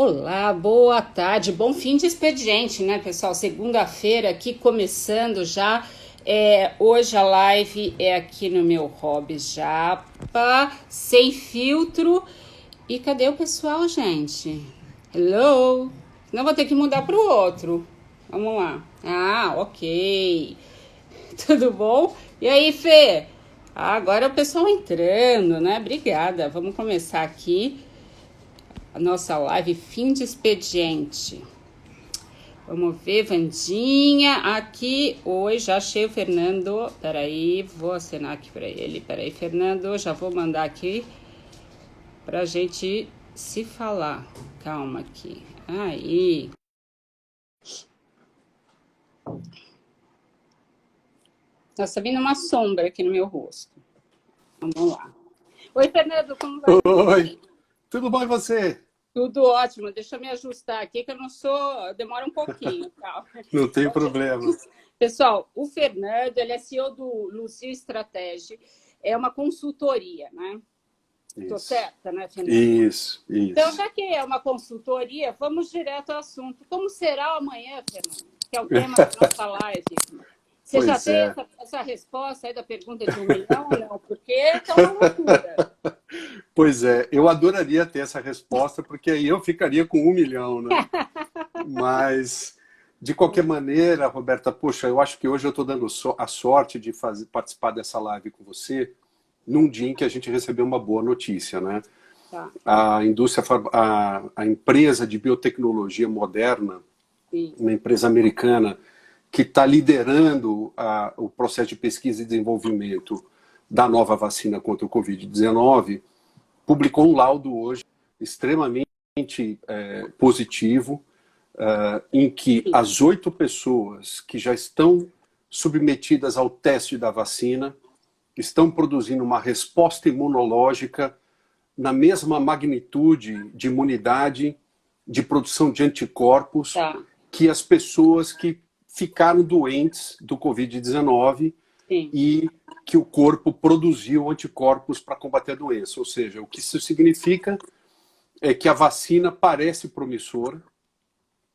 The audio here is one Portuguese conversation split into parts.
Olá, boa tarde, bom fim de expediente, né, pessoal? Segunda-feira aqui começando já. Hoje a live é aqui no meu Hobby Japa, sem filtro. E cadê o pessoal, gente? Hello? Não vou ter que mudar para o outro. Vamos lá. Ah, ok. Tudo bom? E aí, Fê? Agora é o pessoal entrando, né? Obrigada. Vamos começar aqui a nossa live fim de expediente. Vamos ver, Vandinha, aqui. Oi, já achei o Fernando. Peraí, vou acenar aqui para ele. Peraí, Fernando, já vou mandar aqui pra gente se falar. Calma aqui. Aí. Nossa, tá vindo uma sombra aqui no meu rosto. Vamos lá. Oi, Fernando, como vai? Oi, tudo bom e você? Tudo ótimo. Deixa eu me ajustar aqui, que eu não sou... Demora um pouquinho, tal. Não tem problema. Pessoal, o Fernando, ele é CEO do Lucio Strategy, é uma consultoria, né? Estou Isso, certa, né, Fernando? isso, Então, isso. já que é uma consultoria, vamos direto ao assunto. Como será amanhã, Fernando? Que é o tema da nossa live. Você já Pois tem é. essa resposta aí da pergunta de 1 milhão ou não? Porque é uma loucura. Pois é, eu adoraria ter essa resposta, porque aí eu ficaria com 1 milhão, né? Mas, de qualquer maneira, Roberta, poxa, eu acho que hoje eu estou dando a sorte de participar dessa live com você num dia em que a gente recebeu uma boa notícia, né? Tá, A empresa de biotecnologia moderna, sim. uma empresa americana que está liderando o processo de pesquisa e desenvolvimento da nova vacina contra o Covid-19, publicou um laudo hoje extremamente positivo, em que Sim. as 8 pessoas que já estão submetidas ao teste da vacina estão produzindo uma resposta imunológica na mesma magnitude de imunidade, de produção de anticorpos, Tá, que as pessoas que ficaram doentes do Covid-19 sim. e que o corpo produziu anticorpos para combater a doença. Ou seja, o que isso significa é que a vacina parece promissora.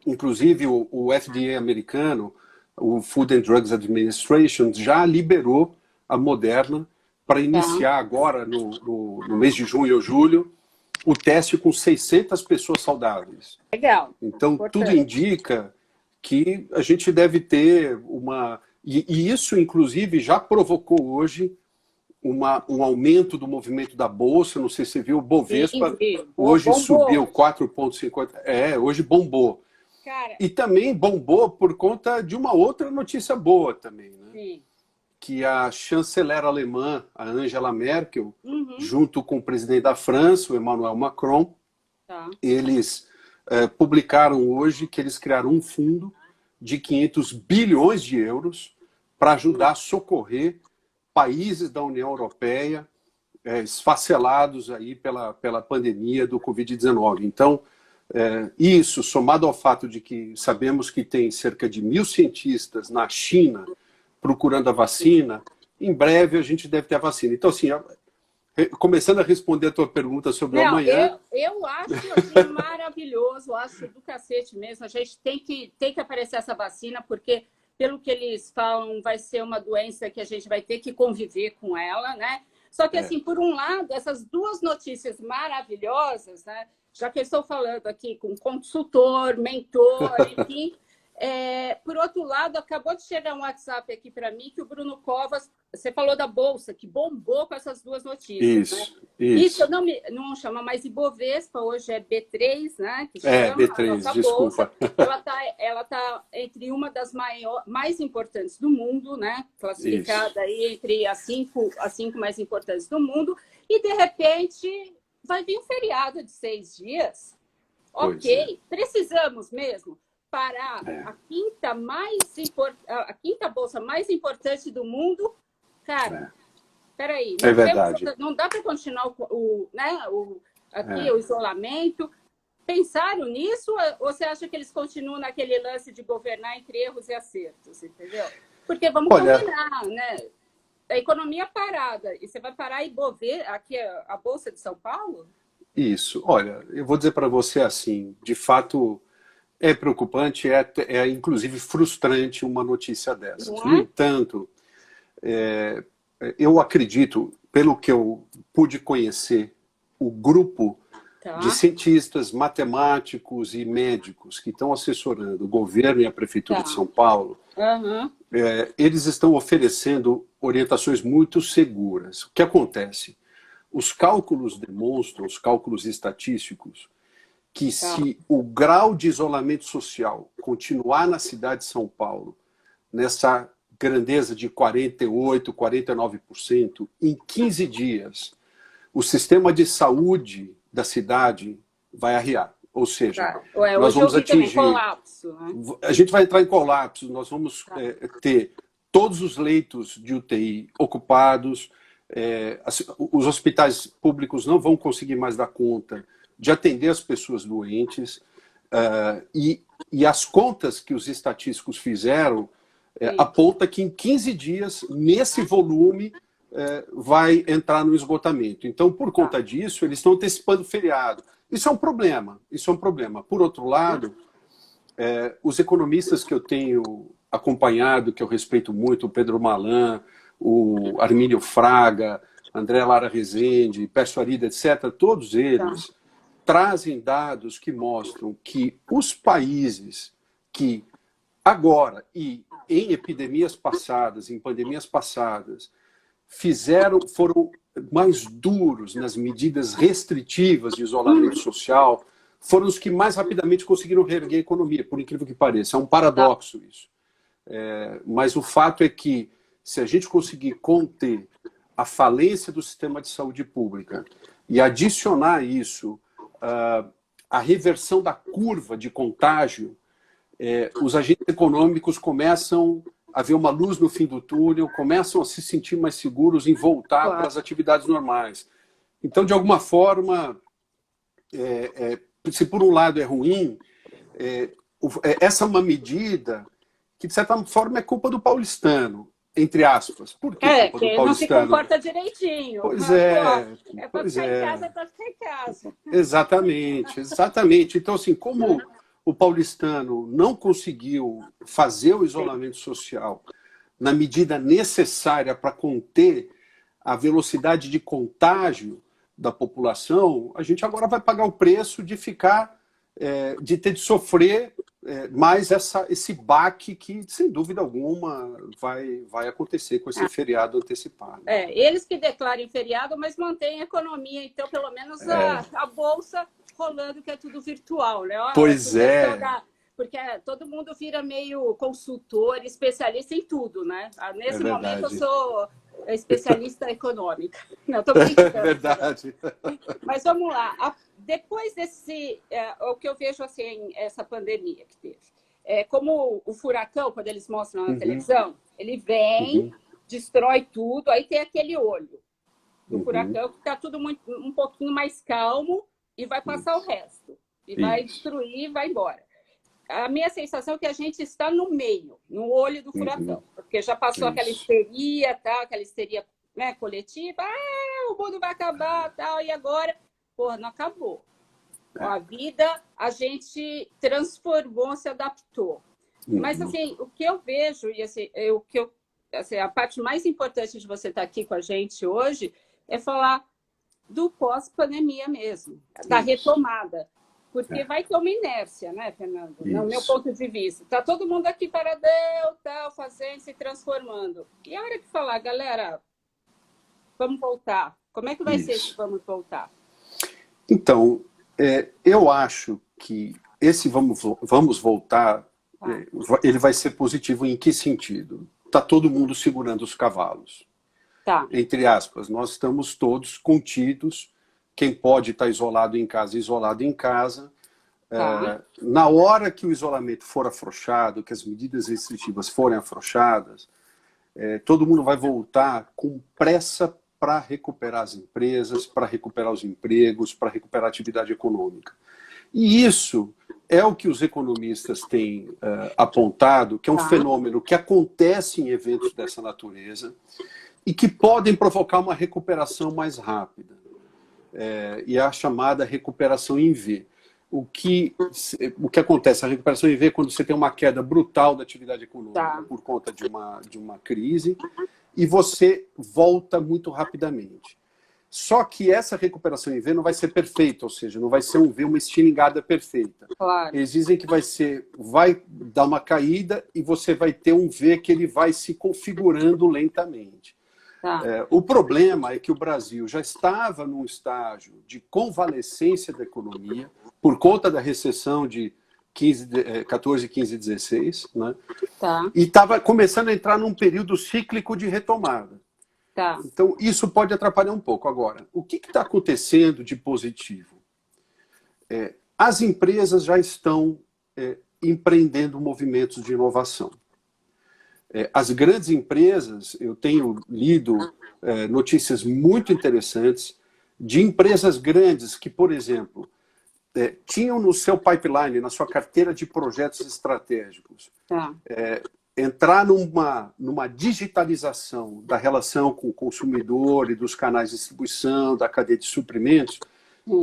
Inclusive, o FDA americano, o Food and Drugs Administration, já liberou a Moderna para Tá. iniciar agora, no mês de junho ou julho, o teste com 600 pessoas saudáveis. Legal. Então, tudo Importante. indica que a gente deve ter uma. E isso, inclusive, já provocou hoje um aumento do movimento da Bolsa. Não sei se você viu, o Sim, Bovespa vi. hoje Bombou subiu hoje. 4,50. Hoje bombou. Cara, E também bombou por conta de uma outra notícia boa também, né? sim. Que a chanceler alemã, a Angela Merkel, Uhum. junto com o presidente da França, o Emmanuel Macron, Tá. eles publicaram hoje que eles criaram um fundo de 500 bilhões de euros para ajudar a socorrer países da União Europeia esfacelados aí pela pandemia do Covid-19. Então, isso, somado ao fato de que sabemos que tem cerca de 1.000 cientistas na China procurando a vacina, em breve a gente deve ter a vacina. Então, assim, começando a responder a tua pergunta sobre o Não, amanhã, eu acho assim maravilhoso, acho do cacete mesmo. A gente tem que aparecer essa vacina, porque, pelo que eles falam, vai ser uma doença que a gente vai ter que conviver com ela, né? Só que, é, assim, por um lado, essas duas notícias maravilhosas, né? Já que eu estou falando aqui com consultor, mentor, enfim. Por outro lado, acabou de chegar um WhatsApp aqui para mim que o Bruno Covas, você falou da Bolsa, que bombou com essas duas notícias, né? isso, Isso isso. não chama mais Ibovespa, hoje é B3, né? Que chama a B3, nossa bolsa. desculpa. Ela tá entre uma das mais importantes do mundo, né? Isso, Classificada aí entre as cinco mais importantes do mundo. E, de repente, vai vir um feriado de 6 dias. pois é. Ok, precisamos mesmo parar É, a quinta bolsa mais importante do mundo. Cara, é. peraí, É verdade. não dá para continuar né, aqui É. o isolamento. Pensaram nisso ou você acha que eles continuam naquele lance de governar entre erros e acertos, entendeu? Porque vamos Olha, combinar, né? A economia parada, e você vai parar e aqui a Bolsa de São Paulo? Isso. Olha, eu vou dizer para você assim, de fato é preocupante, é inclusive frustrante uma notícia dessas. Não No é? entanto, eu acredito, pelo que eu pude conhecer, o grupo de Tá, cientistas, matemáticos e médicos que estão assessorando o governo e a Prefeitura de tá. São Paulo, Aham, eles estão oferecendo orientações muito seguras. O que acontece? Os cálculos demonstram, os cálculos estatísticos, que tá. se o grau de isolamento social continuar na cidade de São Paulo, nessa grandeza de 48%, 49%, em 15 dias, o sistema de saúde da cidade vai arriar. Ou seja, Tá. Ué, nós hoje eu vamos vi também atingir, colapso, né? a gente vai entrar em colapso, nós vamos Tá. ter todos os leitos de UTI ocupados, os hospitais públicos não vão conseguir mais dar conta de atender as pessoas doentes, e as contas que os estatísticos fizeram Sim. aponta que em 15 dias, nesse volume, vai entrar no esgotamento. Então, por Tá. conta disso, eles estão antecipando o feriado. Isso é um problema. Isso é um problema. Por outro lado, os economistas que eu tenho acompanhado, que eu respeito muito, o Pedro Malan, o Armínio Fraga, André Lara Rezende, Pércio Arida, etc., todos Tá. eles trazem dados que mostram que os países que agora e em epidemias passadas, em pandemias passadas, foram mais duros nas medidas restritivas de isolamento social, foram os que mais rapidamente conseguiram reerguer a economia, por incrível que pareça. É um Tá. paradoxo isso. Mas o fato é que, se a gente conseguir conter a falência do sistema de saúde pública e adicionar isso à reversão da curva de contágio, os agentes econômicos começam a ver uma luz no fim do túnel, começam a se sentir mais seguros em voltar para Claro. as atividades normais. Então, de alguma forma, se por um lado é ruim, essa é uma medida que, de certa forma, é culpa do paulistano, entre aspas. Por que culpa Que do ele não se paulistano? comporta direitinho. Pois Pô, é para pois ficar em casa, é. é para ficar em casa. Exatamente, exatamente. Então, assim, como o paulistano não conseguiu fazer o Sim. isolamento social na medida necessária para conter a velocidade de contágio da população, a gente agora vai pagar o preço de ficar, de ter de sofrer mais esse baque que, sem dúvida alguma, vai acontecer com esse feriado antecipado. Eles que declarem feriado, mas mantêm a economia, então, pelo menos a bolsa rolando, que é tudo virtual, né? Pois é. Porque todo mundo vira meio consultor, especialista em tudo, né? Nesse momento eu Verdade. sou especialista econômica. Não, estou É brincando. verdade. Mas vamos lá. Depois desse, o que eu vejo assim, essa pandemia que teve, como o furacão, quando eles mostram na televisão, ele vem, destrói tudo, aí tem aquele olho do furacão que está tudo um pouquinho mais calmo e vai passar o resto. E vai destruir e vai embora. A minha sensação é que a gente está no meio, no olho do furacão, porque já passou aquela histeria, tal, aquela histeria, né, coletiva, o mundo vai acabar, tal, e agora, porra, não acabou. A vida, a gente transformou, se adaptou. Mas, assim, o que eu vejo, e assim, a parte mais importante de você estar aqui com a gente hoje é falar do pós-pandemia mesmo, da retomada. Porque vai ter uma inércia, né, Fernando? No meu ponto de vista. Está todo mundo aqui paradão, tal, fazendo, se transformando. E a hora que falar, galera, vamos voltar. Como é que vai ser se vamos voltar? Então, eu acho que esse vamos voltar, ele vai ser positivo em que sentido? Está todo mundo segurando os cavalos. Tá. Entre aspas, nós estamos todos contidos. Quem pode estar isolado em casa. Tá. Na hora que o isolamento for afrouxado, que as medidas restritivas forem afrouxadas, todo mundo vai voltar com pressa para recuperar as empresas, para recuperar os empregos, para recuperar a atividade econômica. E isso é o que os economistas têm apontado, que é um fenômeno que acontece em eventos dessa natureza e que podem provocar uma recuperação mais rápida. e a chamada recuperação em V. O que acontece? A recuperação em V é quando você tem uma queda brutal da atividade econômica por conta de uma crise e você volta muito rapidamente. Só que essa recuperação em V não vai ser perfeita, ou seja, não vai ser um V, uma estilingada perfeita. Claro. Eles dizem que vai dar uma caída e você vai ter um V que ele vai se configurando lentamente. O problema é que o Brasil já estava num estágio de convalescência da economia por conta da recessão de 14, 15, 16, né? E estava começando a entrar num período cíclico de retomada. Então, isso pode atrapalhar um pouco. Agora, o que está acontecendo de positivo? As empresas já estão empreendendo movimentos de inovação. As grandes empresas, eu tenho lido notícias muito interessantes de empresas grandes que, por exemplo, tinham no seu pipeline, na sua carteira de projetos estratégicos, entrar numa digitalização da relação com o consumidor e dos canais de distribuição, da cadeia de suprimentos,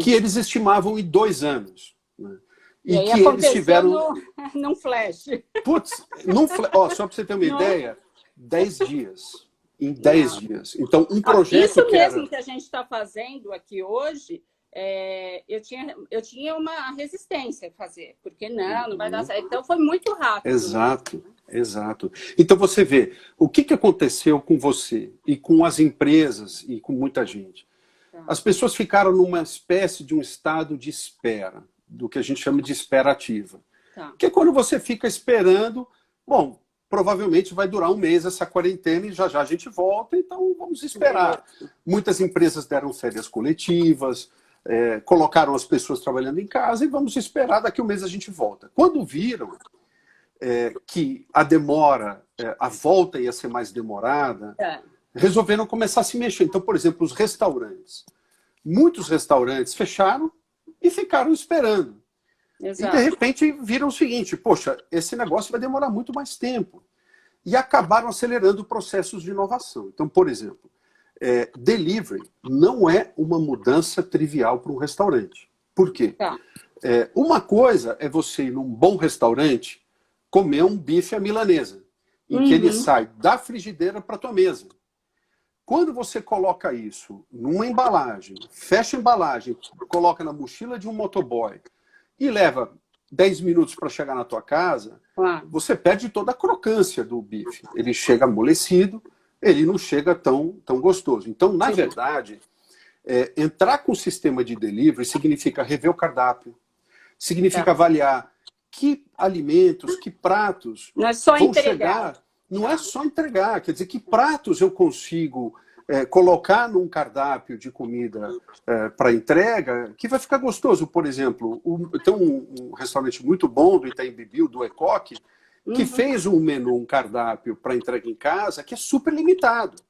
que eles estimavam em 2 anos. Né? E aí que eles tiveram num flash. Putz, só para você ter uma ideia, 10 dias. Em 10 dias. Então, um projeto. Isso mesmo que a gente está fazendo aqui hoje, eu tinha uma resistência a fazer, porque não vai dar certo. Então, foi muito rápido. Exato. Então, você vê, o que aconteceu com você e com as empresas e com muita gente? As pessoas ficaram numa espécie de um estado de espera, do que a gente chama de espera ativa. Que é quando você fica esperando, bom, provavelmente vai durar 1 mês essa quarentena e já a gente volta, então vamos esperar. Muitas empresas deram férias coletivas, colocaram as pessoas trabalhando em casa e vamos esperar, daqui 1 mês a gente volta. Quando viram que a demora, a volta ia ser mais demorada, resolveram começar a se mexer. Então, por exemplo, os restaurantes. Muitos restaurantes fecharam e ficaram esperando. Exato. E, de repente, viram o seguinte, poxa, esse negócio vai demorar muito mais tempo. E acabaram acelerando processos de inovação. Então, por exemplo, delivery não é uma mudança trivial para um restaurante. Por quê? Uma coisa é você ir num bom restaurante comer um bife à milanesa, em que ele sai da frigideira para a tua mesa. Quando você coloca isso numa embalagem, fecha a embalagem, coloca na mochila de um motoboy e leva 10 minutos para chegar na tua casa, você perde toda a crocância do bife. Ele chega amolecido, ele não chega tão gostoso. Então, na verdade, entrar com o sistema de delivery significa rever o cardápio, significa avaliar que alimentos, que pratos não é só vão entregar. chegar. Não é só entregar, quer dizer, que pratos eu consigo colocar num cardápio de comida para entrega que vai ficar gostoso. Por exemplo, tem um restaurante muito bom do Itaim Bibi, do Ecoque, que fez um menu, um cardápio para entrega em casa que é super limitado.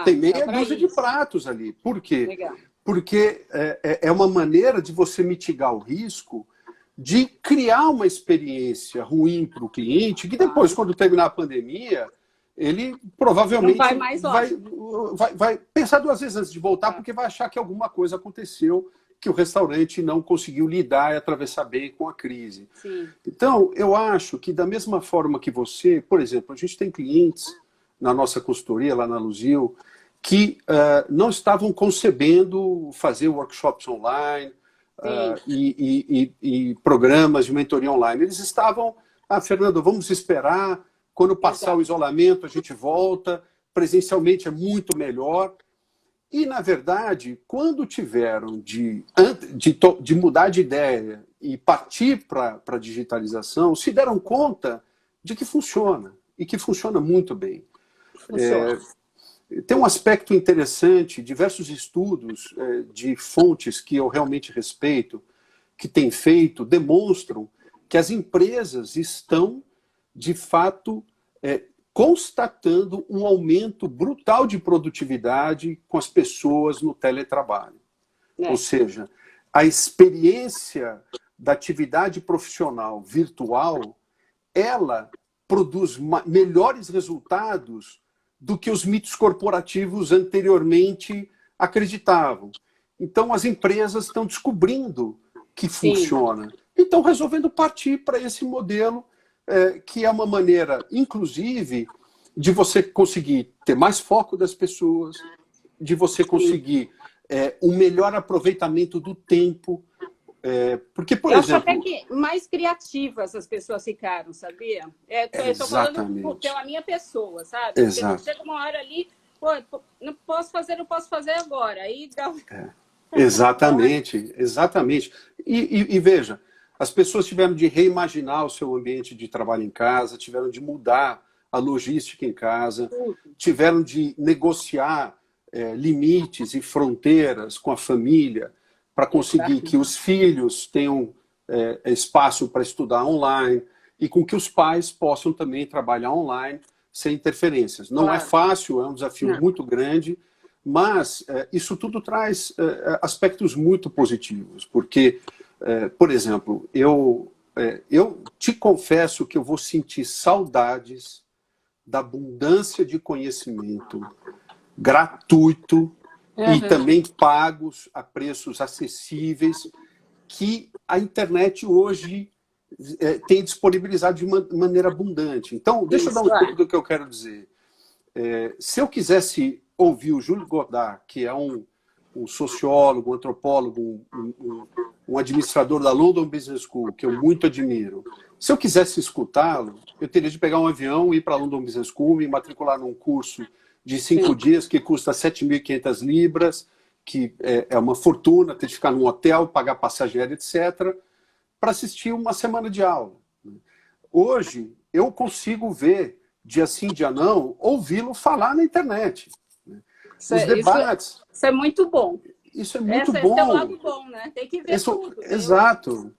Tem meia dúzia de pratos ali. Por quê? Legal. Porque é uma maneira de você mitigar o risco de criar uma experiência ruim para o cliente, que depois, quando terminar a pandemia, ele provavelmente vai pensar 2 vezes antes de voltar, porque vai achar que alguma coisa aconteceu, que o restaurante não conseguiu lidar e atravessar bem com a crise. Então, eu acho que da mesma forma que você, por exemplo, a gente tem clientes na nossa consultoria, lá na Luzil, que não estavam concebendo fazer workshops online, e programas de mentoria online. Eles estavam, Fernando, vamos esperar, quando passar o isolamento a gente volta, presencialmente é muito melhor. E, na verdade, quando tiveram de mudar de ideia e partir para a digitalização, se deram conta de que funciona, e que funciona muito bem. Tem um aspecto interessante, diversos estudos de fontes que eu realmente respeito, que têm feito, demonstram que as empresas estão, de fato, constatando um aumento brutal de produtividade com as pessoas no teletrabalho. Ou seja, a experiência da atividade profissional virtual, ela produz melhores resultados do que os mitos corporativos anteriormente acreditavam. Então, as empresas estão descobrindo que Sim. funciona. E estão resolvendo partir para esse modelo, que é uma maneira, inclusive, de você conseguir ter mais foco das pessoas, de você conseguir um melhor aproveitamento do tempo. Porque, por Eu exemplo... acho até que mais criativas as pessoas ficaram, sabia? Eu estou falando pela minha pessoa, sabe? Exato. Chega uma hora ali, pô, não posso fazer agora. Aí dá... Exatamente, exatamente. E veja, as pessoas tiveram de reimaginar o seu ambiente de trabalho em casa, tiveram de mudar a logística em casa, tiveram de negociar limites e fronteiras com a família para conseguir que os filhos tenham espaço para estudar online e com que os pais possam também trabalhar online sem interferências. Não é fácil, é um desafio muito grande, mas isso tudo traz aspectos muito positivos, porque, por exemplo, eu te confesso que eu vou sentir saudades da abundância de conhecimento gratuito e também pagos a preços acessíveis que a internet hoje tem disponibilizado de maneira abundante. Então, deixa eu dar um pouco do que eu quero dizer. Se eu quisesse ouvir o Júlio Godard, que é um sociólogo, um antropólogo, um administrador da London Business School, que eu muito admiro, se eu quisesse escutá-lo, eu teria de pegar um avião, ir para a London Business School, me matricular num curso de 5 dias que custa 7.500 libras, que é uma fortuna, ter de ficar num hotel, pagar passagem aérea, etc., para assistir uma semana de aula. Hoje, eu consigo ver, dia sim, dia não, ouvi-lo falar na internet. Os debates... Isso é muito bom. Isso é muito bom. Esse é o lado bom, né? Tem que ver tudo. Exato.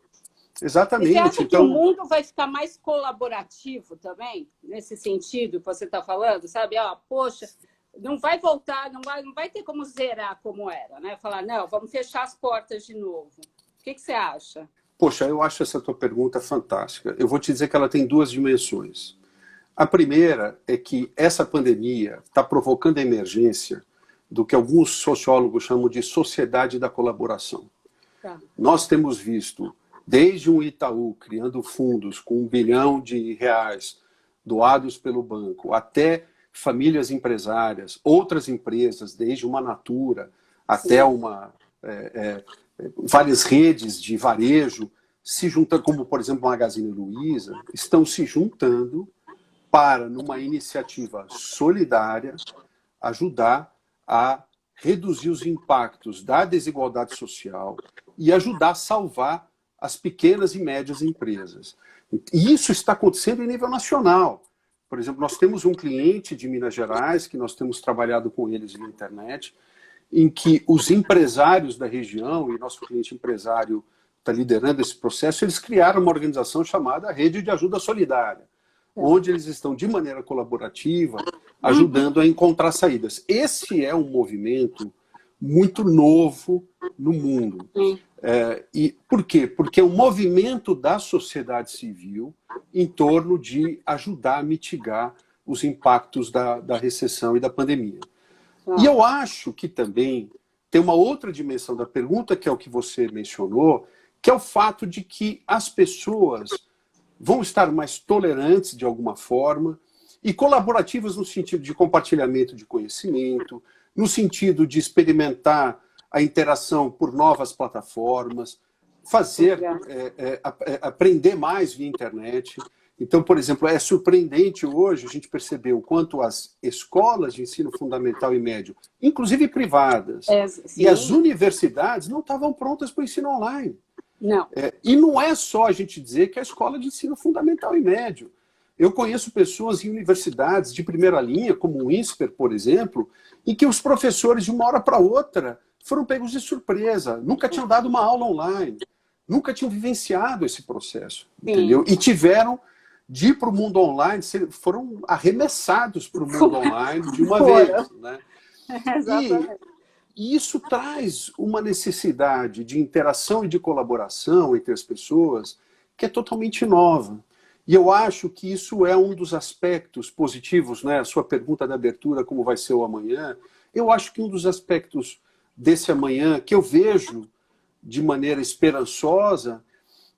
Exatamente. E você acha que o mundo vai ficar mais colaborativo também, nesse sentido que você está falando, sabe? Poxa, não vai voltar, não vai ter como zerar como era, né? Falar, não, vamos fechar as portas de novo. O que você acha? Poxa, eu acho essa tua pergunta fantástica. Eu vou te dizer que ela tem 2 dimensões. A primeira é que essa pandemia está provocando a emergência do que alguns sociólogos chamam de sociedade da colaboração. Nós temos visto, desde um Itaú criando fundos com R$1 bilhão doados pelo banco, até famílias empresárias, outras empresas, desde uma Natura até várias redes de varejo, se juntando, como por exemplo a Magazine Luiza, estão se juntando para, numa iniciativa solidária, ajudar a reduzir os impactos da desigualdade social e ajudar a salvar as pequenas e médias empresas. E isso está acontecendo em nível nacional. Por exemplo, nós temos um cliente de Minas Gerais, que nós temos trabalhado com eles na internet, em que os empresários da região, e nosso cliente empresário está liderando esse processo, eles criaram uma organização chamada Rede de Ajuda Solidária, onde eles estão, de maneira colaborativa, ajudando a encontrar saídas. Esse é um movimento muito novo no mundo. E por quê? Porque é um movimento da sociedade civil em torno de ajudar a mitigar os impactos da recessão e da pandemia. E eu acho que também tem uma outra dimensão da pergunta, que é o que você mencionou, que é o fato de que as pessoas vão estar mais tolerantes de alguma forma e colaborativas no sentido de compartilhamento de conhecimento, no sentido de experimentar a interação por novas plataformas, aprender mais via internet. Então, por exemplo, é surpreendente hoje a gente perceber o quanto as escolas de ensino fundamental e médio, inclusive privadas, e as universidades não estavam prontas para o ensino online. Não. E não é só a gente dizer que é a escola de ensino fundamental e médio. Eu conheço pessoas em universidades de primeira linha, como o INSPER, por exemplo, em que os professores, de uma hora para outra, foram pegos de surpresa, nunca tinham dado uma aula online, nunca tinham vivenciado esse processo, entendeu? E tiveram de ir para o mundo online, foram arremessados para o mundo online de uma vez. Né? E isso traz uma necessidade de interação e de colaboração entre as pessoas que é totalmente nova. E eu acho que isso é um dos aspectos positivos, né? A sua pergunta da abertura, como vai ser o amanhã, eu acho que um dos aspectos desse amanhã, que eu vejo de maneira esperançosa,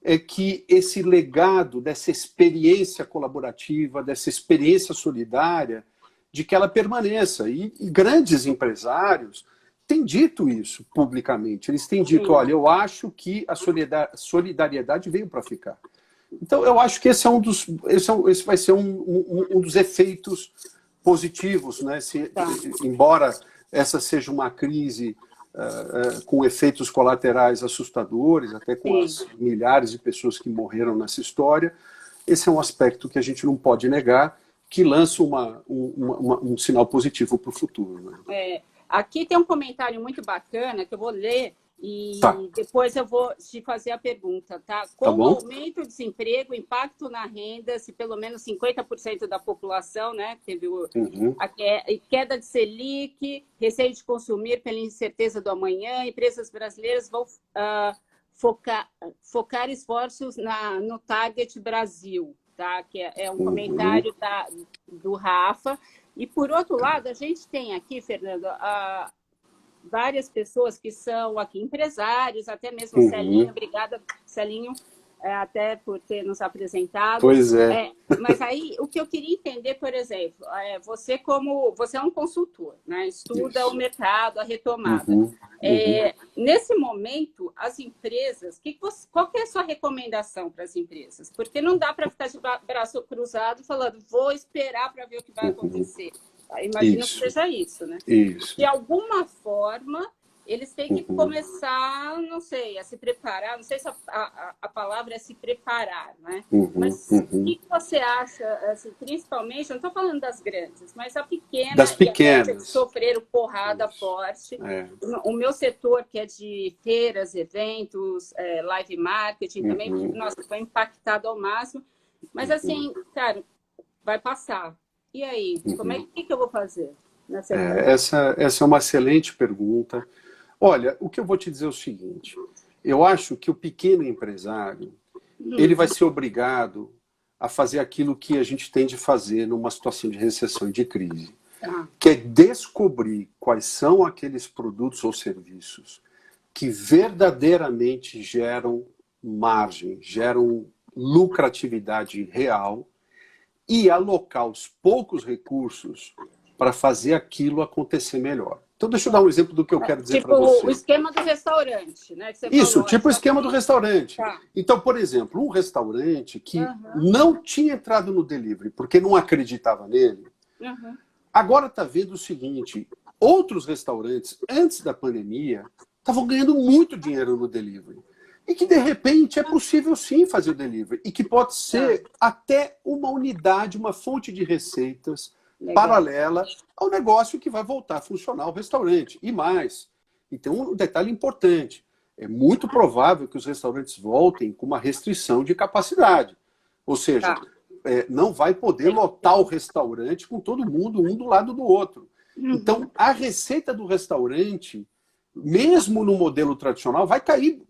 é que esse legado dessa experiência colaborativa, dessa experiência solidária, de que ela permaneça. E grandes empresários têm dito isso publicamente. Eles têm dito, olha, eu acho que a solidariedade veio para ficar. Então, eu acho que esse vai ser um dos efeitos positivos, né? Embora essa seja uma crise com efeitos colaterais assustadores, até com as milhares de pessoas que morreram nessa história, esse é um aspecto que a gente não pode negar, que lança um sinal positivo para o futuro. Né? Aqui tem um comentário muito bacana que eu vou ler e depois eu vou te fazer a pergunta, tá? Com o aumento do desemprego, impacto na renda, se pelo menos 50% da população, né, teve a queda de Selic, receio de consumir pela incerteza do amanhã, empresas brasileiras vão focar esforços no Target Brasil, tá? Que é um comentário do Rafa. E, por outro lado, a gente tem aqui, Fernando, várias pessoas que são aqui empresários, até mesmo o Celinho. Obrigada, Celinho, até por ter nos apresentado. Pois é. Mas aí, o que eu queria entender, por exemplo, você é um consultor, né? Estuda o mercado, a retomada. Nesse momento, as empresas, qual que é a sua recomendação para as empresas? Porque não dá para ficar de braço cruzado falando, vou esperar para ver o que vai acontecer. Imagino que seja isso, né? Isso. De alguma forma, eles têm que começar, não sei, a se preparar. Não sei se a palavra é se preparar, né? Mas o que você acha, assim, principalmente, não estou falando das grandes, mas a pequena, das pequenas, que sofreram porrada forte. O meu setor, que é de feiras, eventos, live marketing, também, nossa, foi impactado ao máximo. Mas, assim, cara, vai passar. E aí, que eu vou fazer? Essa é uma excelente pergunta. Olha, o que eu vou te dizer é o seguinte, eu acho que o pequeno empresário, ele vai ser obrigado a fazer aquilo que a gente tem de fazer numa situação de recessão e de crise, que é descobrir quais são aqueles produtos ou serviços que verdadeiramente geram margem, geram lucratividade real, e alocar os poucos recursos para fazer aquilo acontecer melhor. Então, deixa eu dar um exemplo do que eu quero dizer para você. Tipo o esquema do restaurante, né? Que você falou, tipo o esquema do restaurante. Então, por exemplo, um restaurante que não tinha entrado no delivery porque não acreditava nele, agora está vendo o seguinte, outros restaurantes, antes da pandemia, estavam ganhando muito dinheiro no delivery. E que, de repente, é possível, sim, fazer o delivery. E que pode ser até uma unidade, uma fonte de receitas paralela ao negócio que vai voltar a funcionar o restaurante. E mais, e tem um detalhe importante. É muito provável que os restaurantes voltem com uma restrição de capacidade. Ou seja, não vai poder lotar o restaurante com todo mundo, um do lado do outro. Então, a receita do restaurante, mesmo no modelo tradicional, vai cair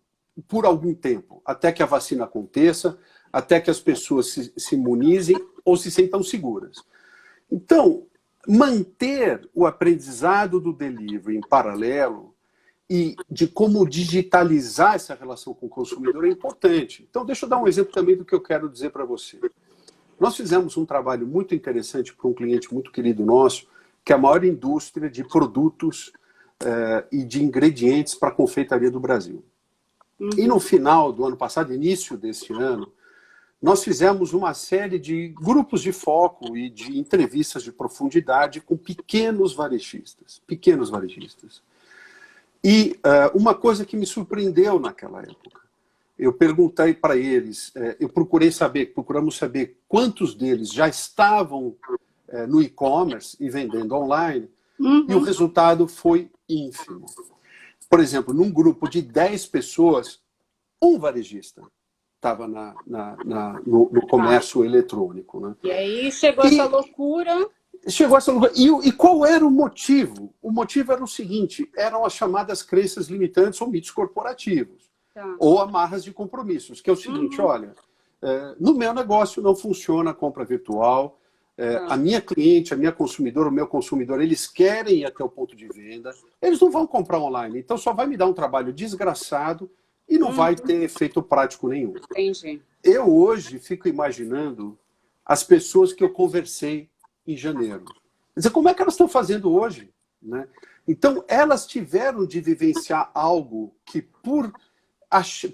por algum tempo, até que a vacina aconteça, até que as pessoas se imunizem ou se sintam seguras. Então, manter o aprendizado do delivery em paralelo e de como digitalizar essa relação com o consumidor é importante. Então, deixa eu dar um exemplo também do que eu quero dizer para você. Nós fizemos um trabalho muito interessante para um cliente muito querido nosso, que é a maior indústria de produtos e de ingredientes para a confeitaria do Brasil. E no final do ano passado, início desse ano, nós fizemos uma série de grupos de foco e de entrevistas de profundidade com pequenos varejistas. E uma coisa que me surpreendeu naquela época, eu perguntei para eles, procuramos saber quantos deles já estavam no e-commerce e vendendo online, e o resultado foi ínfimo. Por exemplo, num grupo de 10 pessoas, um varejista estava no comércio eletrônico. Né? E aí chegou essa loucura. E qual era o motivo? O motivo era o seguinte, eram as chamadas crenças limitantes ou mitos corporativos, ou amarras de compromissos, que é o seguinte, olha, no meu negócio não funciona a compra virtual, A minha cliente, a minha consumidora, o meu consumidor, eles querem ir até o ponto de venda, eles não vão comprar online. Então só vai me dar um trabalho desgraçado e não vai ter efeito prático nenhum. Entendi. Eu hoje fico imaginando as pessoas que eu conversei em janeiro. Quer dizer, como é que elas estão fazendo hoje? Né? Então, elas tiveram de vivenciar algo que, por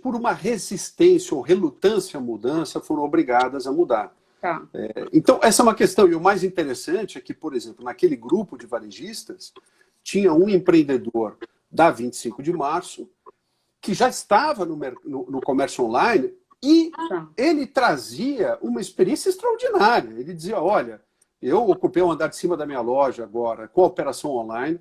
uma resistência ou relutância à mudança, foram obrigadas a mudar. Tá. Então, essa é uma questão. E o mais interessante é que, por exemplo, naquele grupo de varejistas, tinha um empreendedor da 25 de março que já estava no comércio online e ele trazia uma experiência extraordinária. Ele dizia, olha, eu ocupei o andar de cima da minha loja agora com a operação online.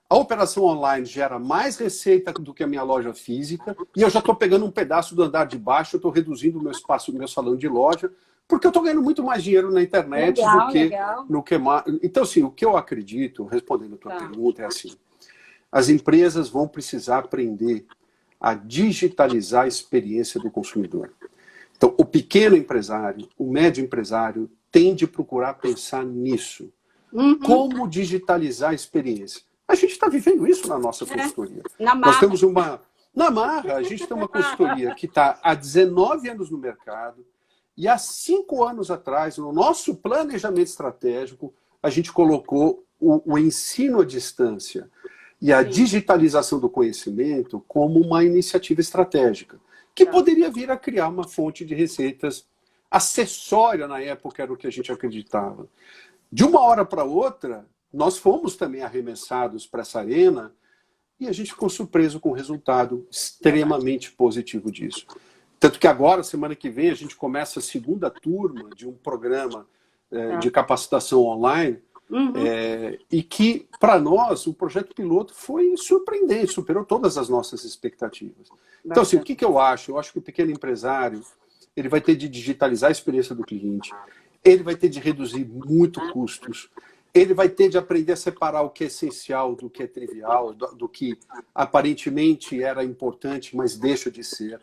A operação online gera mais receita do que a minha loja física e eu já estou pegando um pedaço do andar de baixo, eu estou reduzindo o meu espaço, o meu salão de loja, porque eu estou ganhando muito mais dinheiro na internet do que mais. Então, assim, o que eu acredito, respondendo a tua pergunta, é assim, as empresas vão precisar aprender a digitalizar a experiência do consumidor. Então, o pequeno empresário, o médio empresário, tem de procurar pensar nisso. Como digitalizar a experiência? A gente está vivendo isso na nossa consultoria. Nós temos na marra, a gente tem uma consultoria que está há 19 anos no mercado e há 5 anos atrás, no nosso planejamento estratégico, a gente colocou o ensino à distância e a digitalização do conhecimento como uma iniciativa estratégica, que poderia vir a criar uma fonte de receitas acessória, na época era o que a gente acreditava. De uma hora para outra, nós fomos também arremessados para essa arena e a gente ficou surpreso com o resultado extremamente positivo disso. Tanto que agora, semana que vem, a gente começa a segunda turma de um programa de capacitação online e que, para nós, o projeto piloto foi surpreendente, superou todas as nossas expectativas. Então, assim, o que eu acho? Eu acho que o pequeno empresário ele vai ter de digitalizar a experiência do cliente, ele vai ter de reduzir muito custos, ele vai ter de aprender a separar o que é essencial do que é trivial, do que aparentemente era importante, mas deixa de ser.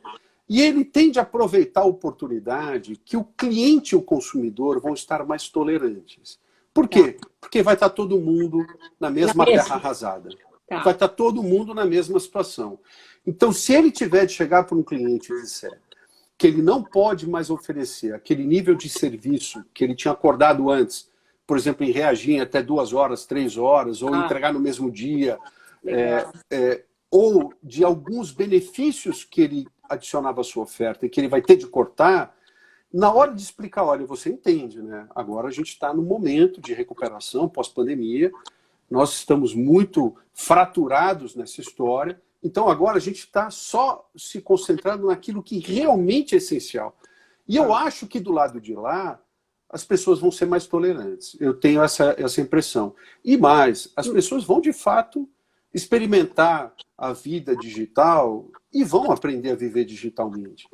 E ele tem de aproveitar a oportunidade que o cliente e o consumidor vão estar mais tolerantes. Por quê? Porque vai estar todo mundo na mesma terra arrasada. Vai estar todo mundo na mesma situação. Então, se ele tiver de chegar para um cliente e disser que ele não pode mais oferecer aquele nível de serviço que ele tinha acordado antes, por exemplo, em reagir em até 2 horas, 3 horas, ou entregar no mesmo dia, ou de alguns benefícios que ele adicionava à sua oferta e que ele vai ter de cortar, na hora de explicar, olha, você entende, né? Agora a gente está no momento de recuperação pós-pandemia, nós estamos muito fraturados nessa história, então agora a gente está só se concentrando naquilo que realmente é essencial. E eu acho que do lado de lá, as pessoas vão ser mais tolerantes. Eu tenho essa impressão. E mais, as pessoas vão de fato experimentar a vida digital e vão aprender a viver digitalmente.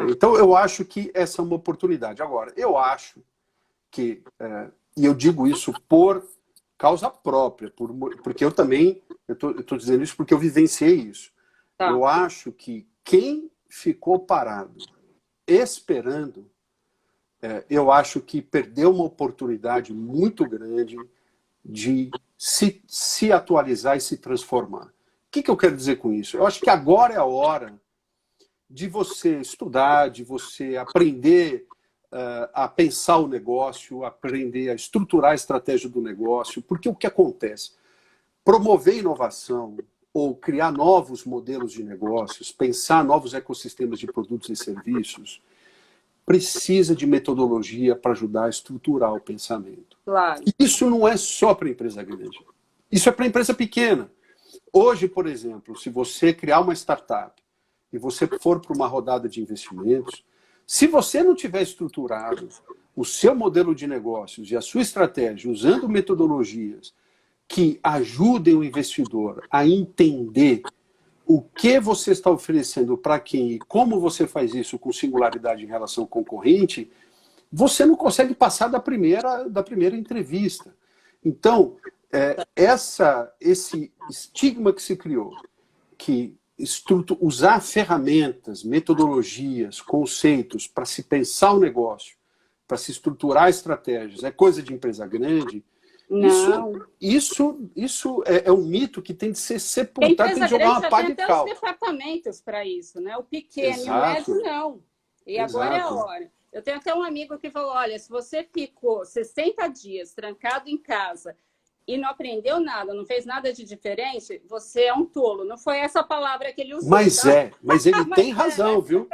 Então eu acho que essa é uma oportunidade. Agora, eu acho que, e eu digo isso por causa própria, porque eu também, eu estou dizendo isso porque eu vivenciei isso. Eu acho que quem ficou parado esperando, eu acho que perdeu uma oportunidade muito grande de se atualizar e se transformar. O que eu quero dizer com isso? Eu acho que agora é a hora de você estudar, de você aprender a pensar o negócio, aprender a estruturar a estratégia do negócio, porque o que acontece? Promover inovação ou criar novos modelos de negócios, pensar novos ecossistemas de produtos e serviços, precisa de metodologia para ajudar a estruturar o pensamento. Claro. E isso não é só para a empresa grande. Isso é para a empresa pequena. Hoje, por exemplo, se você criar uma startup e você for para uma rodada de investimentos, se você não tiver estruturado o seu modelo de negócios e a sua estratégia usando metodologias que ajudem o investidor a entender o que você está oferecendo para quem e como você faz isso com singularidade em relação ao concorrente, você não consegue passar da primeira entrevista. Então, esse estigma que se criou, que usar ferramentas, metodologias, conceitos para se pensar o negócio, para se estruturar estratégias, é coisa de empresa grande, Não. Isso é um mito que tem de ser A sepultado, tem empresa de jogar grande uma já pá tem de até os cal. departamentos para isso, né? O pequeno e o Exato, médio, não. E agora é a exato. hora. Eu tenho até um amigo que falou, olha, se você ficou 60 dias trancado em casa e não aprendeu nada, não fez nada de diferente, você é um tolo. Não foi essa palavra que ele usou, tá? Mas ele Mas tem é, razão, viu?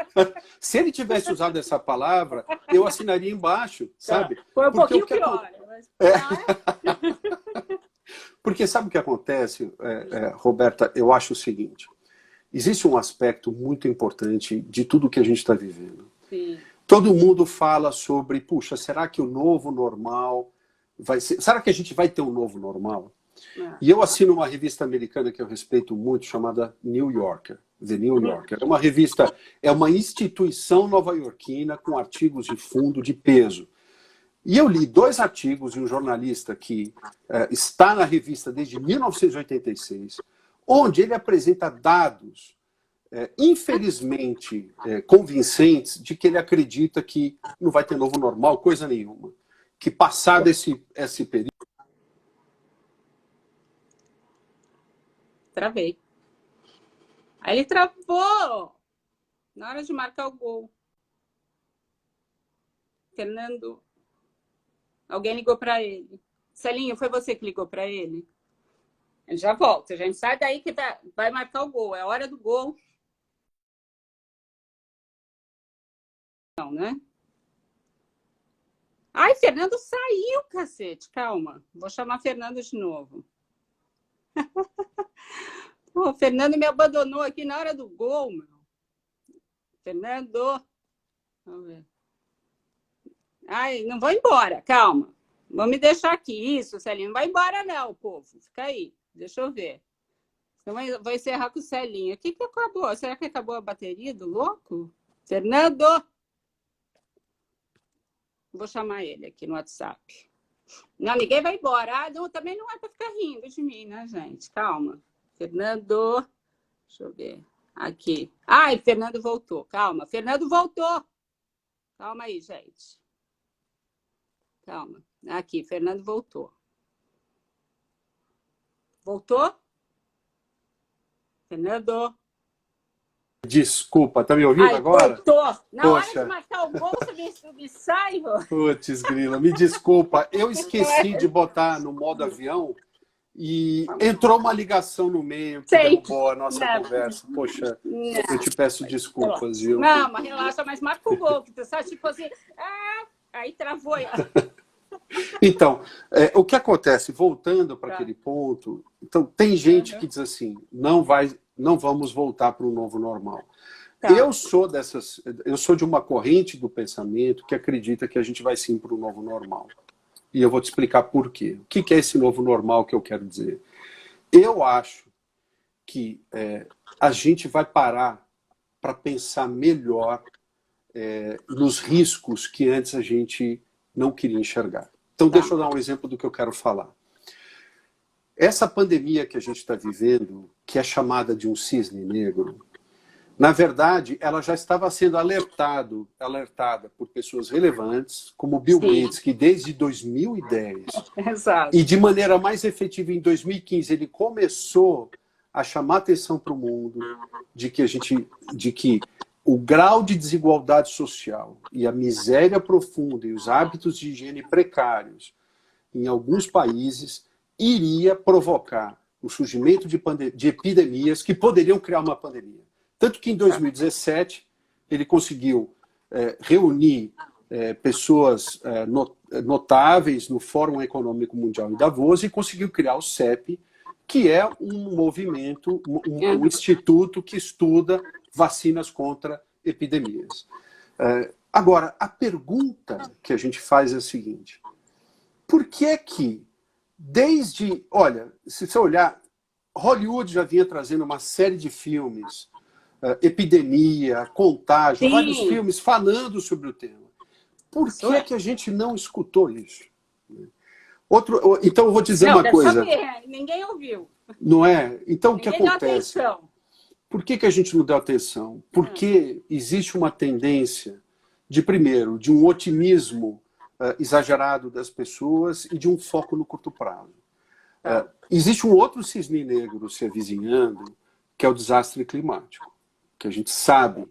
Se ele tivesse usado essa palavra, eu assinaria embaixo, tá. sabe? Foi um Porque o pouquinho que acontece. pior. Mas, não, Porque sabe o que acontece, Roberta? Eu acho o seguinte: existe um aspecto muito importante de tudo que a gente está vivendo. sim. Todo mundo fala sobre, puxa, será que o novo normal vai ser. Será que a gente vai ter um novo normal? É. E eu assino uma revista americana que eu respeito muito, chamada New Yorker, The New Yorker. É uma revista, é uma instituição nova-iorquina com artigos de fundo de peso. E eu li 2 artigos de um jornalista que está na revista desde 1986, onde ele apresenta dados, infelizmente, convincentes, de que ele acredita que não vai ter novo normal, coisa nenhuma. Que passado esse período. Travei. Aí ele travou na hora de marcar o gol. Fernando, alguém ligou para ele. Celinho, foi você que ligou para ele? Ele já volta, gente. Sai daí que vai marcar o gol. É a hora do gol. Não, né? Ai, Fernando saiu, cacete. Calma. Vou chamar Fernando de novo. Pô, Fernando me abandonou aqui na hora do gol, meu. Fernando. Vamos ver. Ai, não vou embora, calma. Vou me deixar aqui. Isso, Celinho. Não vai embora, não, povo. Fica aí. Deixa eu ver. Então, vou encerrar com o Celinho. O que acabou? Será que acabou a bateria do louco? Fernando! Vou chamar ele aqui no WhatsApp. Não, ninguém vai embora. Ah, não, também não é para ficar rindo de mim, né, gente? Calma. Fernando. Deixa eu ver. Aqui. Ai, Fernando voltou. Calma. Fernando voltou. Calma aí, gente. Calma. Aqui, Fernando voltou. Voltou? Fernando? Desculpa, tá me ouvindo agora? Voltou. Na Poxa. hora de marcar o gol, você me sai, Putz, grila, me desculpa. Eu esqueci de botar no modo avião e entrou uma ligação no meio que derrubou a nossa conversa. Poxa, eu te peço desculpas, viu? Não, mas relaxa, mas marca o gol, que tu sabe, tipo assim, aí travou. Então, o que acontece, voltando para aquele ponto, então tem gente que diz assim, não vamos voltar para o novo normal. Tá. Eu sou de uma corrente do pensamento que acredita que a gente vai sim para o novo normal. E eu vou te explicar por quê. O que é esse novo normal que eu quero dizer? Eu acho que a gente vai parar para pensar melhor nos riscos que antes a gente não queria enxergar. Então, deixa eu dar um exemplo do que eu quero falar. Essa pandemia que a gente está vivendo, que é chamada de um cisne negro, na verdade, ela já estava sendo alertada por pessoas relevantes, como Bill Gates, que desde 2010, Exato. E de maneira mais efetiva em 2015, ele começou a chamar atenção para o mundo de que o grau de desigualdade social e a miséria profunda e os hábitos de higiene precários em alguns países iria provocar o surgimento de epidemias que poderiam criar uma pandemia. Tanto que em 2017 ele conseguiu reunir pessoas notáveis no Fórum Econômico Mundial em Davos e conseguiu criar o CEP, que é um movimento, um instituto que estuda vacinas contra epidemias. Agora, a pergunta que a gente faz é a seguinte: por que é que, olha, se você olhar, Hollywood já vinha trazendo uma série de filmes, epidemia, contágio, vários filmes falando sobre o tema. Por que é que a gente não escutou isso? Então, eu vou dizer uma coisa. Ninguém ouviu. Não é? Então, o que acontece? Deu atenção. Por que a gente não deu atenção? Porque existe uma tendência primeiro, de um otimismo exagerado das pessoas e de um foco no curto prazo. Existe um outro cisne negro se avizinhando, que é o desastre climático, que a gente sabe,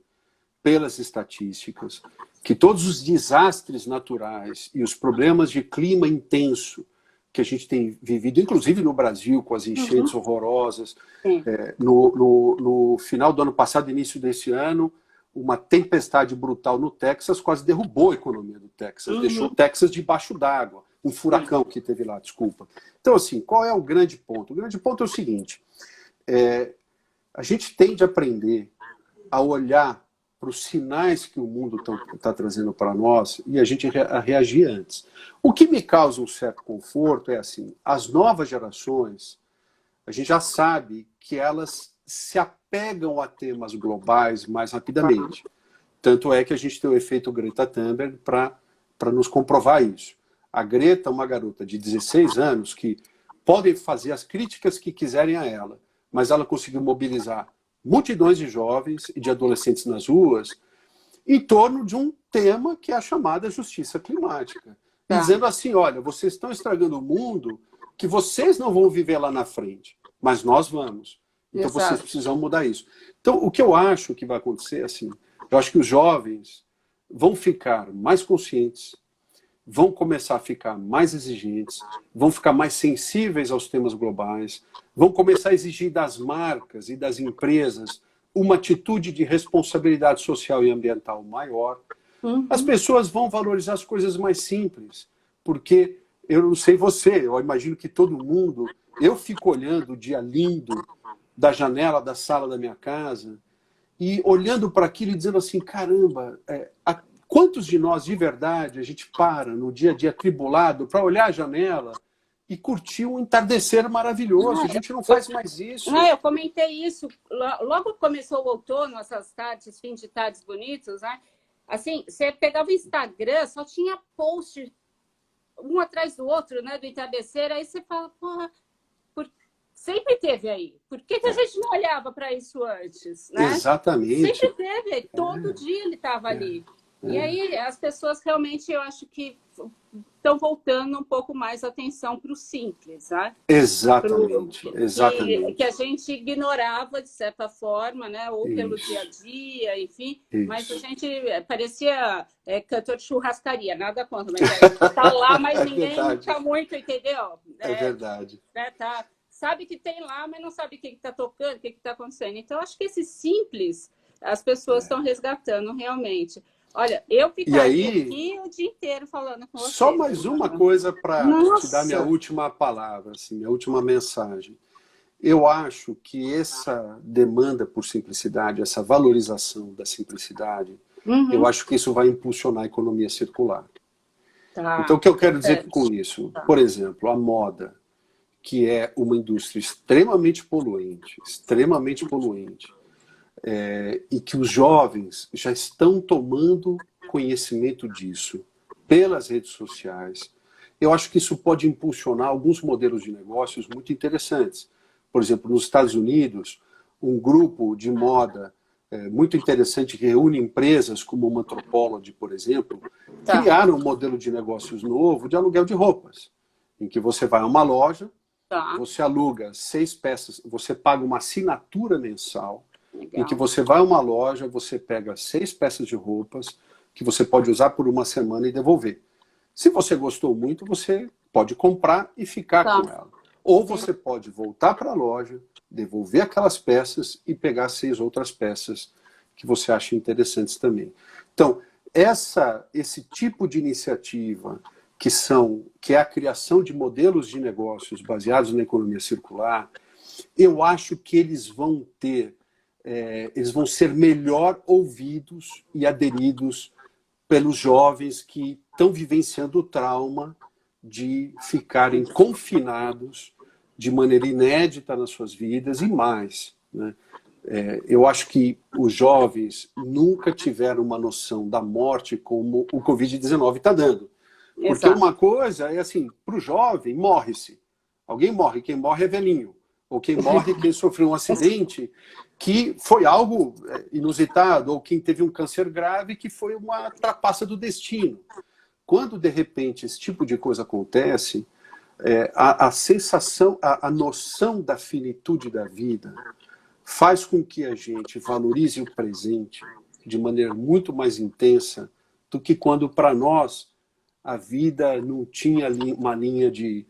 pelas estatísticas, que todos os desastres naturais e os problemas de clima intenso que a gente tem vivido, inclusive no Brasil, com as enchentes horrorosas, no final do ano passado, início desse ano, uma tempestade brutal no Texas quase derrubou a economia do Texas, deixou o Texas debaixo d'água, um furacão que teve lá, desculpa. Então, assim, qual é o grande ponto? O grande ponto é o seguinte, a gente tem de aprender a olhar para os sinais que o mundo está trazendo para nós e a gente reagir antes. O que me causa um certo conforto é assim, as novas gerações, a gente já sabe que elas se apegam a temas globais mais rapidamente. Tanto é que a gente tem o efeito Greta Thunberg para nos comprovar isso. A Greta é uma garota de 16 anos que podem fazer as críticas que quiserem a ela, mas ela conseguiu mobilizar multidões de jovens e de adolescentes nas ruas em torno de um tema que é a chamada justiça climática. Dizendo assim, olha, vocês estão estragando o mundo que vocês não vão viver lá na frente, mas nós vamos. Então vocês precisam mudar isso. Então o que eu acho que vai acontecer, assim, eu acho que os jovens vão ficar mais conscientes, vão começar a ficar mais exigentes, vão ficar mais sensíveis aos temas globais, vão começar a exigir das marcas e das empresas uma atitude de responsabilidade social e ambiental maior. As pessoas vão valorizar as coisas mais simples, porque eu não sei você, eu imagino que todo mundo, eu fico olhando o dia lindo da janela da sala da minha casa e olhando para aquilo e dizendo assim, caramba, quantos de nós de verdade a gente para no dia a dia atribulado para olhar a janela e curtir um entardecer maravilhoso? A gente não faz mais isso. Eu comentei isso. Logo começou o outono, essas tardes, fim de tardes bonitos, né? Assim, você pegava o Instagram, só tinha post um atrás do outro, né? Do entardecer, aí você fala, porra, sempre teve aí. Por que a gente não olhava para isso antes? Né? Exatamente. Sempre teve aí. Todo dia ele estava ali. E aí as pessoas realmente, eu acho que estão voltando um pouco mais a atenção para o simples, né? Exatamente. Exatamente. Que a gente ignorava, de certa forma, né? Ou pelo dia a dia, enfim. Isso. Mas a gente parecia cantor de churrascaria, nada contra. Mas está lá, mas ninguém está muito, entendeu? É verdade. Sabe que tem lá, mas não sabe o que está tocando, o que está acontecendo. Então, acho que esse simples, as pessoas estão resgatando realmente. Olha, eu ficaria aqui o dia inteiro falando com você. Só mais uma coisa para te dar minha última palavra, assim, minha última mensagem. Eu acho que essa demanda por simplicidade, essa valorização da simplicidade, eu acho que isso vai impulsionar a economia circular. Então, o que eu quero dizer com isso? Por exemplo, a moda, que é uma indústria extremamente poluente, e que os jovens já estão tomando conhecimento disso pelas redes sociais. Eu acho que isso pode impulsionar alguns modelos de negócios muito interessantes. Por exemplo, nos Estados Unidos, um grupo de moda muito interessante que reúne empresas como uma Anthropologie, por exemplo, criaram um modelo de negócios novo de aluguel de roupas, em que você vai a uma loja, você aluga 6 peças, você paga uma assinatura mensal, em que você vai a uma loja, você pega 6 peças de roupas que você pode usar por uma semana e devolver. Se você gostou muito, você pode comprar e ficar com ela. Ou você pode voltar para a loja, devolver aquelas peças e pegar 6 outras peças que você acha interessantes também. Então, esse tipo de iniciativa que é a criação de modelos de negócios baseados na economia circular, eu acho que eles vão ser melhor ouvidos e aderidos pelos jovens que estão vivenciando o trauma de ficarem confinados de maneira inédita nas suas vidas e mais, né? Eu acho que os jovens nunca tiveram uma noção da morte como o Covid-19 está dando. Porque uma coisa é assim, para o jovem, morre-se. Alguém morre, quem morre é velhinho. Ou quem morre é quem sofreu um acidente que foi algo inusitado, ou quem teve um câncer grave que foi uma trapaça do destino. quando de repente esse tipo de coisa acontece, a sensação, a noção da finitude da vida faz com que a gente valorize o presente de maneira muito mais intensa do que quando, para nós, a vida não tinha uma linha de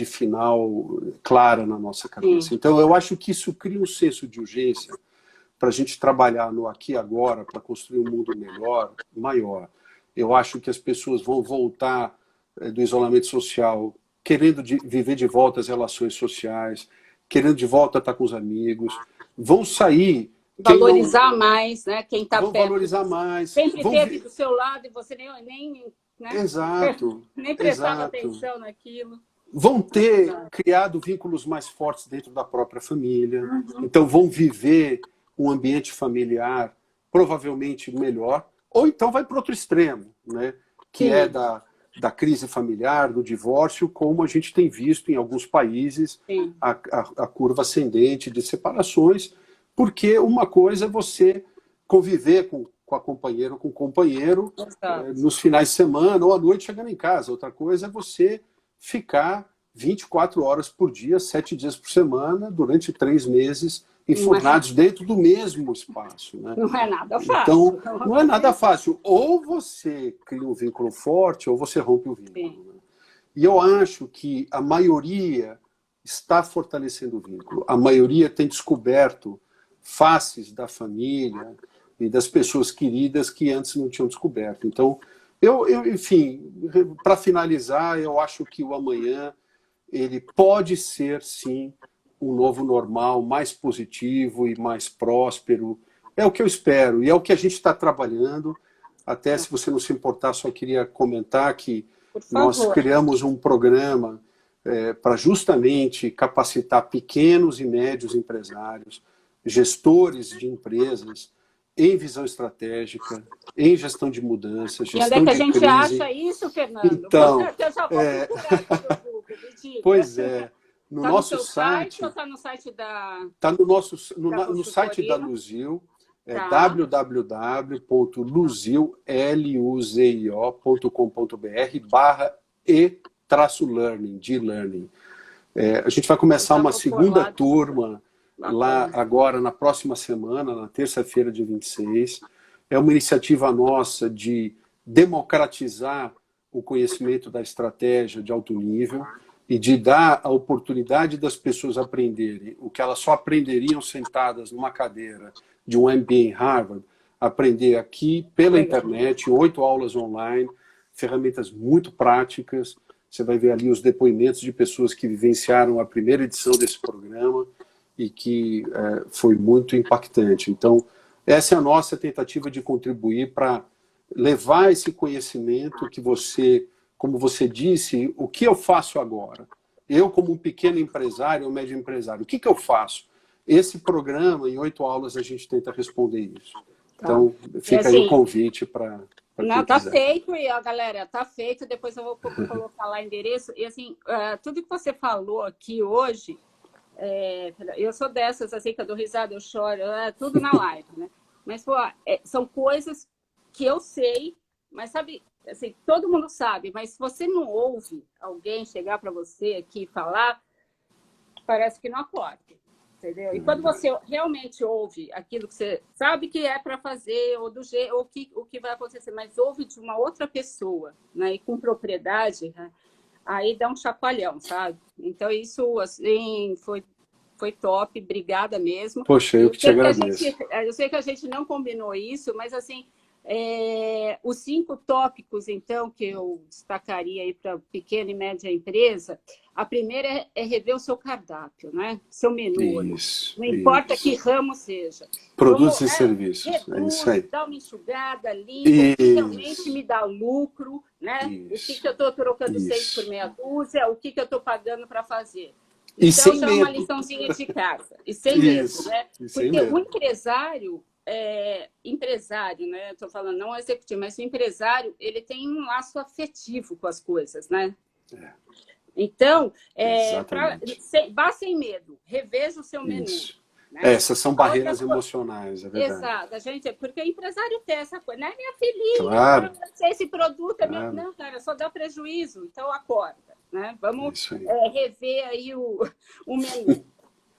final clara na nossa cabeça. Sim. Então, eu acho que isso cria um senso de urgência para a gente trabalhar no aqui e agora, para construir um mundo melhor, maior. Eu acho que as pessoas vão voltar do isolamento social querendo viver de volta as relações sociais, querendo de volta estar com os amigos, vão sair... Valorizar mais, né? Quem está perto. Vão valorizar mais. Sempre esteve do seu lado e você nem né? Exato. Nem prestava atenção naquilo. Vão ter criado vínculos mais fortes dentro da própria família. Então vão viver um ambiente familiar provavelmente melhor. Ou então vai para outro extremo, né? Que é da crise familiar, do divórcio, como a gente tem visto em alguns países, a curva ascendente de separações, porque uma coisa é você conviver com a companheira ou com o companheiro nos finais de semana ou à noite chegando em casa. Outra coisa é você ficar 24 horas por dia, 7 dias por semana, durante 3 meses, enfurnados dentro do mesmo espaço. Né? Não é nada fácil. Então, não é nada fácil. Ou você cria um vínculo forte, ou você rompe o vínculo. Né? E eu acho que a maioria está fortalecendo o vínculo. A maioria tem descoberto faces da família e das pessoas queridas que antes não tinham descoberto. Então, enfim, para finalizar, eu acho que o amanhã ele pode ser, sim, um novo normal, mais positivo e mais próspero. É o que eu espero e é o que a gente está trabalhando. Até, se você não se importar, só queria comentar que nós criamos um programa para justamente capacitar pequenos e médios empresários, gestores de empresas, em visão estratégica, em gestão de mudanças, gestão de crise. E onde é que a gente acha isso, Fernando? Então, eu já vou procurar no Google, me diga. Pois é. No nosso site ou está no site da... Está no site da Luzil, www.luzio.com.br/e-learning, de learning. A gente vai começar uma segunda turma lá agora, na próxima semana, na terça-feira, dia 26. É uma iniciativa nossa de democratizar o conhecimento da estratégia de alto nível e de dar a oportunidade das pessoas aprenderem o que elas só aprenderiam sentadas numa cadeira de um MBA em Harvard, aprender aqui pela internet, 8 aulas online, ferramentas muito práticas. Você vai ver ali os depoimentos de pessoas que vivenciaram a primeira edição desse programa e que foi muito impactante. Então, essa é a nossa tentativa de contribuir para levar esse conhecimento que você, como você disse, o que eu faço agora? Eu, como um pequeno empresário ou médio empresário, o que eu faço? Esse programa, em 8 aulas, a gente tenta responder isso. Então, fica aí o convite para... Não, tá feito, e a galera, tá feito, depois eu vou colocar lá o endereço. E assim, tudo que você falou aqui hoje, eu sou dessas, assim, que eu dou risada, eu choro, tudo na live, né? Mas, pô, são coisas que eu sei, mas sabe, assim, todo mundo sabe, mas se você não ouve alguém chegar para você aqui e falar, parece que não acorda. Entendeu? E quando você realmente ouve aquilo que você sabe que é para fazer, ou o que vai acontecer, mas ouve de uma outra pessoa, né, e com propriedade, né, aí dá um chacoalhão, sabe? Então, isso assim, foi top, obrigada mesmo. Poxa, eu que te agradeço. Eu sei que a gente não combinou isso, mas assim, os 5 tópicos, então, que eu destacaria aí para pequena e média empresa, a primeira é rever o seu cardápio, né? Seu menu. Isso, não importa que ramo seja. Produtos e serviços. Reduz, isso aí. Dá uma enxugada, limpa, o que realmente me dá lucro, né? Isso. O que eu estou trocando 6 por meia dúzia, o que eu estou pagando para fazer. E então, sem já medo. É uma liçãozinha de casa. E sem medo, né? Porque o empresário, né? Estou falando não executivo, mas o empresário, ele tem um laço afetivo com as coisas, né? Então, vá sem medo, reveja o seu menu. né? Essas são A outra barreiras coisa, emocionais, é verdade. exato, a gente, porque o empresário tem essa coisa, né? Minha filhinha, Claro, esse produto é meu. claro. Não, cara, só dá prejuízo, então acorda, né? É Vamos isso aí. rever aí o menu.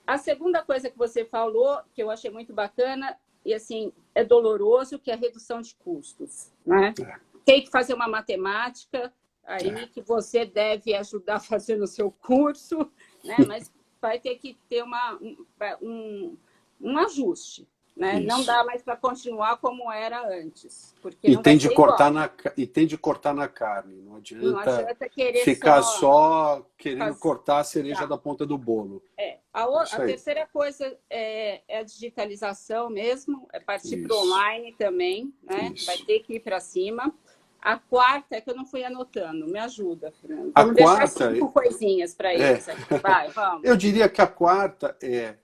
A segunda coisa que você falou, que eu achei muito bacana, e assim, é doloroso, que é a redução de custos, né? É, Tem que fazer uma matemática aí que você deve ajudar a fazer no seu curso, né? Mas vai ter que ter um ajuste, né? Não isso. dá mais para continuar como era antes, porque E não vai tem de ser cortar igual. na, e tem de cortar na carne. Não Não adianta adianta querer ficar só só querendo fazer. cortar a cereja Tá. da ponta do bolo. É A isso aí. terceira coisa é a digitalização mesmo, é partir para o Isso. online também, né? Vai Isso. ter que ir para cima. A quarta é que eu não fui anotando, me ajuda, Fernando. A Vamos deixar quarta 5 coisinhas para é, eles aqui. Vai, vamos. eu diria que a quarta é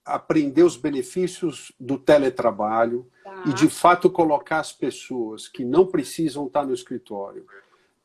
aprender os benefícios do teletrabalho e, de Tá, fato, colocar as pessoas que não precisam estar no escritório,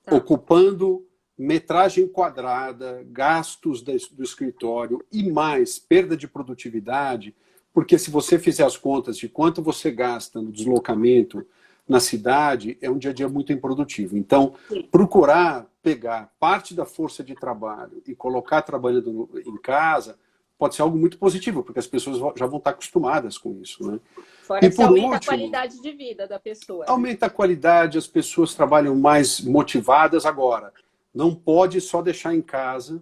tá. ocupando metragem quadrada, gastos do escritório e mais perda de produtividade, porque se você fizer as contas de quanto você gasta no deslocamento na cidade, é um dia a dia muito improdutivo. Então, Sim. procurar pegar parte da força de trabalho e colocar trabalhando em casa pode ser algo muito positivo, porque as pessoas já vão estar acostumadas com isso, né? Fora E que você por aumenta a último, qualidade de vida da pessoa, né? aumenta a qualidade, as pessoas trabalham mais motivadas. Agora, não pode só deixar em casa,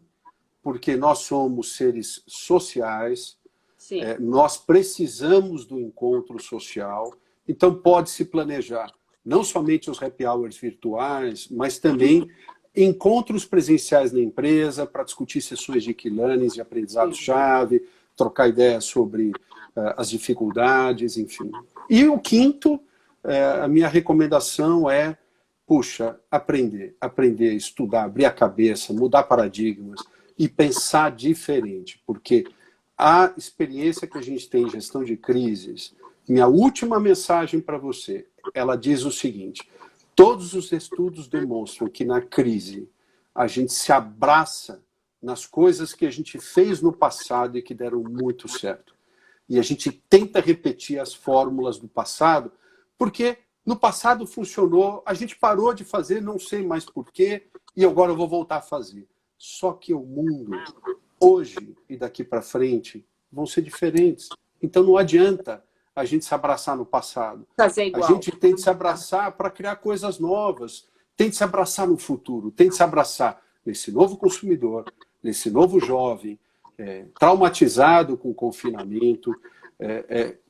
porque nós somos seres sociais, Sim. nós precisamos do encontro social, então pode-se planejar não somente os happy hours virtuais, mas também encontros presenciais na empresa para discutir sessões de e-learnings, de Sim. aprendizado-chave, trocar ideias sobre as dificuldades, enfim. E o quinto, a minha recomendação é, puxa, aprender, estudar, abrir a cabeça, mudar paradigmas e pensar diferente, porque a experiência que a gente tem em gestão de crises, minha última mensagem para você, ela diz o seguinte: todos os estudos demonstram que na crise a gente se abraça nas coisas que a gente fez no passado e que deram muito certo. E a gente tenta repetir as fórmulas do passado, porque no passado funcionou, a gente parou de fazer, não sei mais porquê, e agora eu vou voltar a fazer. Só que o mundo, hoje e daqui para frente, vão ser diferentes. Então não adianta a gente se abraçar no passado. Fazer A igual. gente tem de se abraçar para criar coisas novas, tem de se abraçar no futuro, tem de se abraçar nesse novo consumidor, nesse novo jovem, traumatizado com o confinamento,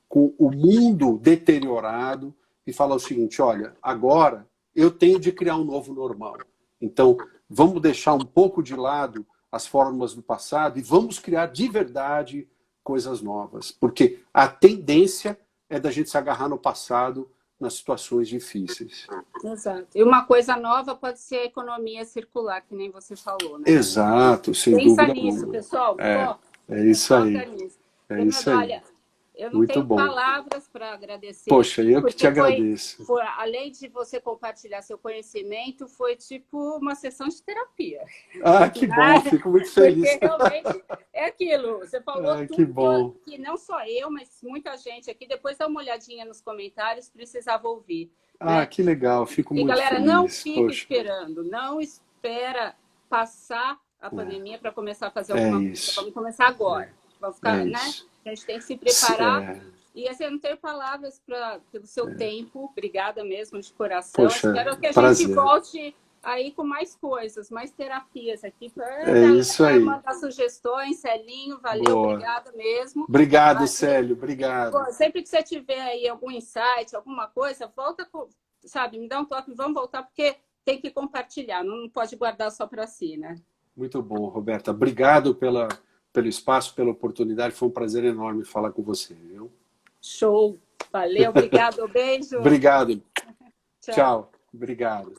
com o mundo deteriorado, e falar o seguinte: olha, agora eu tenho de criar um novo normal. Então, vamos deixar um pouco de lado as fórmulas do passado e vamos criar de verdade coisas novas. Porque a tendência é da gente se agarrar no passado nas situações difíceis. Exato. E uma coisa nova pode ser a economia circular, que nem você falou, né? Exato, sem Pensa dúvida nisso, alguma. pessoal. É isso Foca aí. nisso. É isso Fernando, aí. olha, eu não Muito tenho bom. palavras para agradecer, Poxa, eu que te porque agradeço. além de você compartilhar seu conhecimento, foi tipo uma sessão de terapia. Ah, que bom, fico muito feliz. Porque realmente é aquilo. Você falou Ah, que tudo bom. que não só eu, mas muita gente aqui, depois dá uma olhadinha nos comentários, precisava ouvir. Ah, Né? que legal, fico E muito galera, não feliz. fique Poxa, esperando, não espera passar a pandemia para começar a fazer é alguma coisa. isso. Vamos começar agora. Vamos É ficar, né? isso. A gente tem que se preparar. É, E assim, eu não tenho palavras pelo seu tempo. Obrigada mesmo, de coração. poxa, Espero que a gente prazer. volte aí com mais coisas, mais terapias aqui para É isso aí. mandar sugestões. Celinho, valeu, Boa. obrigada mesmo. Obrigado, Valeu. Célio, obrigado. Pô, sempre que você tiver aí algum insight, alguma coisa, volta, sabe, me dá um toque, vamos voltar, porque tem que compartilhar, não pode guardar só para si, né? Muito bom, Roberta. Obrigado pelo espaço, pela oportunidade. Foi um prazer enorme falar com você, viu? Show. Valeu, obrigado, beijo. Obrigado. Tchau. Tchau. Obrigado.